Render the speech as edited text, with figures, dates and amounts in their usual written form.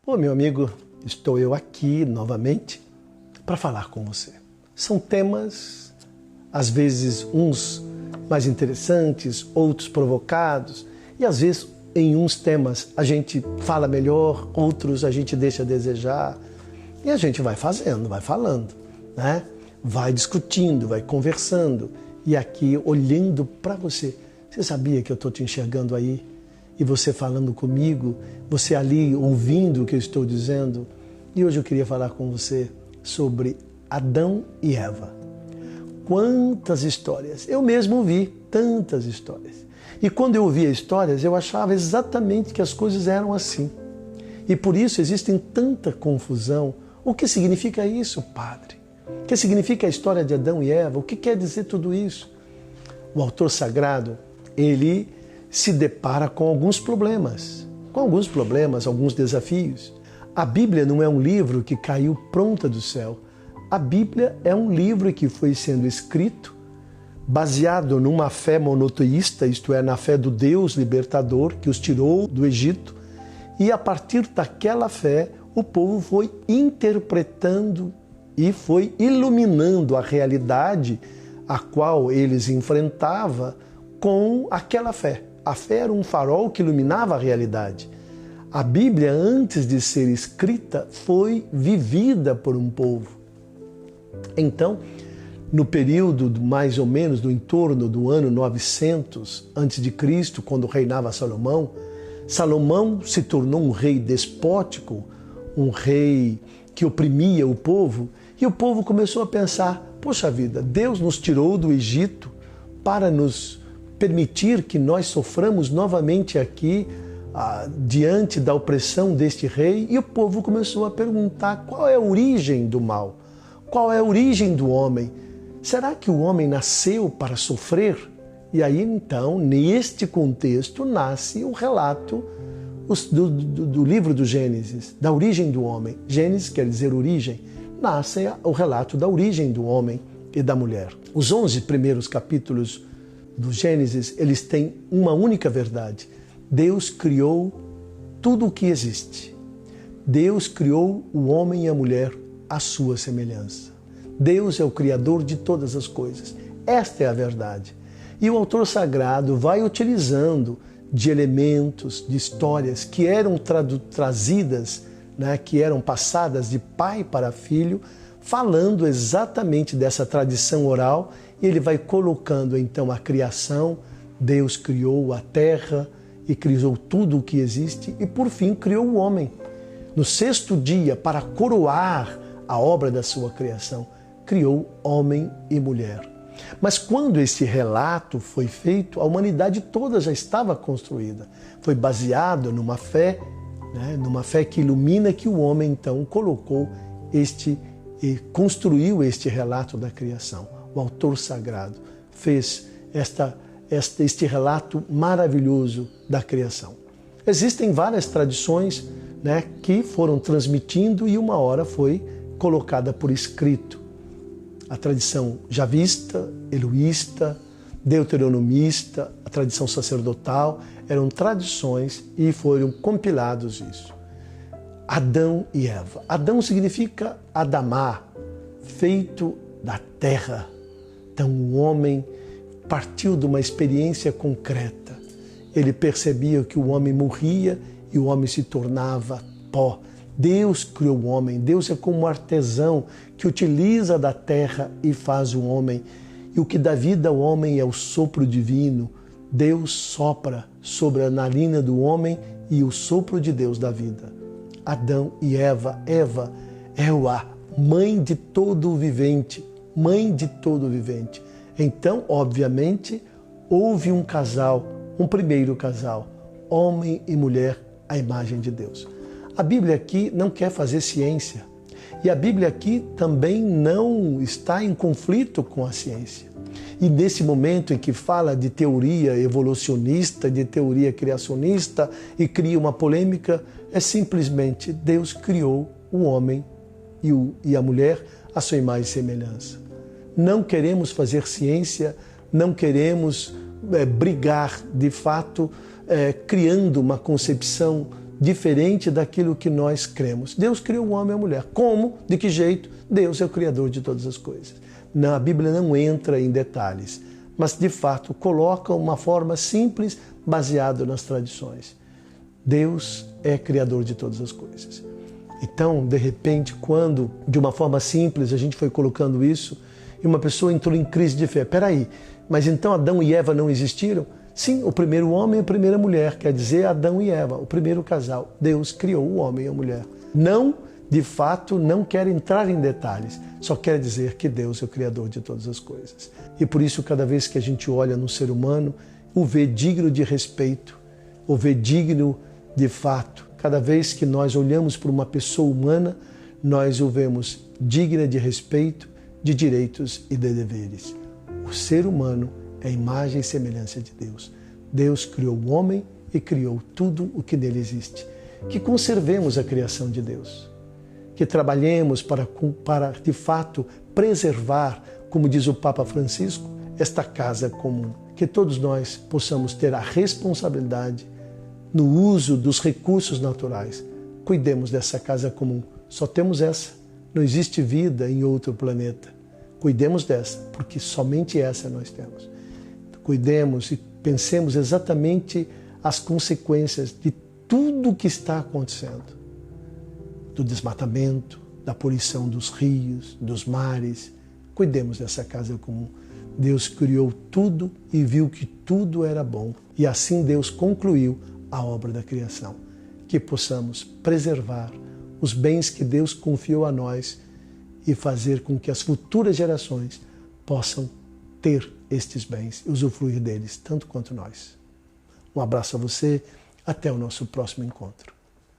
Ô, meu amigo, estou eu aqui novamente para falar com você. São temas, às vezes uns mais interessantes, outros provocados, e às vezes em uns temas a gente fala melhor, outros a gente deixa a desejar, e a gente vai fazendo, vai falando, né? Vai discutindo, vai conversando, e aqui olhando para você. Você sabia que eu estou te enxergando aí? E você falando comigo, você ali ouvindo o que eu estou dizendo. E hoje eu queria falar com você sobre Adão e Eva. Quantas histórias! Eu mesmo ouvi tantas histórias. E quando eu ouvia histórias, eu achava exatamente que as coisas eram assim. E por isso existe tanta confusão. O que significa isso, padre? O que significa a história de Adão e Eva? O que quer dizer tudo isso? O autor sagrado, ele se depara com alguns problemas, alguns desafios. A Bíblia não é um livro que caiu pronta do céu. A Bíblia é um livro que foi sendo escrito baseado numa fé monoteísta, isto é, na fé do Deus libertador que os tirou do Egito. E a partir daquela fé, o povo foi interpretando e foi iluminando a realidade a qual eles enfrentavam com aquela fé. A fé era um farol que iluminava a realidade. A Bíblia, antes de ser escrita, foi vivida por um povo. Então, no período mais ou menos do entorno do ano 900 a.C., quando reinava Salomão, Salomão se tornou um rei despótico, um rei que oprimia o povo, e o povo começou a pensar, poxa vida, Deus nos tirou do Egito para nos permitir que nós soframos novamente aqui diante da opressão deste rei, e o povo começou a perguntar qual é a origem do mal, qual é a origem do homem. Será que o homem nasceu para sofrer? E aí então, neste contexto, nasce o relato do livro do Gênesis, da origem do homem. Gênesis quer dizer origem. Nasce o relato da origem do homem e da mulher. Os 11 primeiros capítulos do Gênesis, eles têm uma única verdade. Deus criou tudo o que existe. Deus criou o homem e a mulher à sua semelhança. Deus é o Criador de todas as coisas. Esta é a verdade. E o autor sagrado vai utilizando de elementos, de histórias que eram trazidas, né, que eram passadas de pai para filho, falando exatamente dessa tradição oral, e ele vai colocando então a criação. Deus criou a terra e criou tudo o que existe e por fim criou o homem. No sexto dia, para coroar a obra da sua criação, criou homem e mulher. Mas quando esse relato foi feito, a humanidade toda já estava construída. Foi baseado numa fé, né, numa fé que ilumina, que o homem então colocou e construiu este relato da criação. O autor sagrado fez este relato maravilhoso da criação. Existem várias tradições, né, que foram transmitindo e uma hora foi colocada por escrito. A tradição javista, eloísta, deuteronomista, a tradição sacerdotal, eram tradições e foram compilados isso. Adão e Eva. Adão significa Adamá, feito da terra. Então o homem partiu de uma experiência concreta. Ele percebia que o homem morria e o homem se tornava pó. Deus criou o homem. Deus é como um artesão que utiliza da terra e faz o homem. E o que dá vida ao homem é o sopro divino. Deus sopra sobre a narina do homem e o sopro de Deus dá vida. Adão e Eva. Eva é a mãe de todo o vivente. Mãe de todo o vivente. Então, obviamente, houve um casal, um primeiro casal, homem e mulher, à imagem de Deus. A Bíblia aqui não quer fazer ciência. E a Bíblia aqui também não está em conflito com a ciência. E nesse momento em que fala de teoria evolucionista, de teoria criacionista e cria uma polêmica, é simplesmente Deus criou o homem e a mulher à sua imagem e semelhança. Não queremos fazer ciência, não queremos brigar, de fato, criando uma concepção diferente daquilo que nós cremos. Deus criou o homem e a mulher. Como? De que jeito? Deus é o Criador de todas as coisas. A Bíblia não entra em detalhes, mas de fato coloca uma forma simples baseada nas tradições. Deus é Criador de todas as coisas. Então, de repente, quando de uma forma simples a gente foi colocando isso e uma pessoa entrou em crise de fé, peraí, mas então Adão e Eva não existiram? Sim, o primeiro homem e a primeira mulher, quer dizer Adão e Eva, o primeiro casal. Deus criou o homem e a mulher. Não, de fato, não quer entrar em detalhes, só quer dizer que Deus é o Criador de todas as coisas. E por isso, cada vez que a gente olha no ser humano, o vê digno de respeito, o vê digno de fato. Cada vez que nós olhamos para uma pessoa humana, nós o vemos digna de respeito, de direitos e de deveres. O ser humano é a imagem e semelhança de Deus. Deus criou o homem e criou tudo o que nele existe. Que conservemos a criação de Deus. Que trabalhemos para de fato, preservar, como diz o Papa Francisco, esta casa comum. Que todos nós possamos ter a responsabilidade no uso dos recursos naturais. Cuidemos dessa casa comum. Só temos essa. Não existe vida em outro planeta. Cuidemos dessa, porque somente essa nós temos. Cuidemos e pensemos exatamente as consequências de tudo o que está acontecendo. Do desmatamento, da poluição dos rios, dos mares. Cuidemos dessa casa comum. Deus criou tudo e viu que tudo era bom. E assim Deus concluiu a obra da criação. Que possamos preservar os bens que Deus confiou a nós e fazer com que as futuras gerações possam ter estes bens e usufruir deles, tanto quanto nós. Um abraço a você, até o nosso próximo encontro.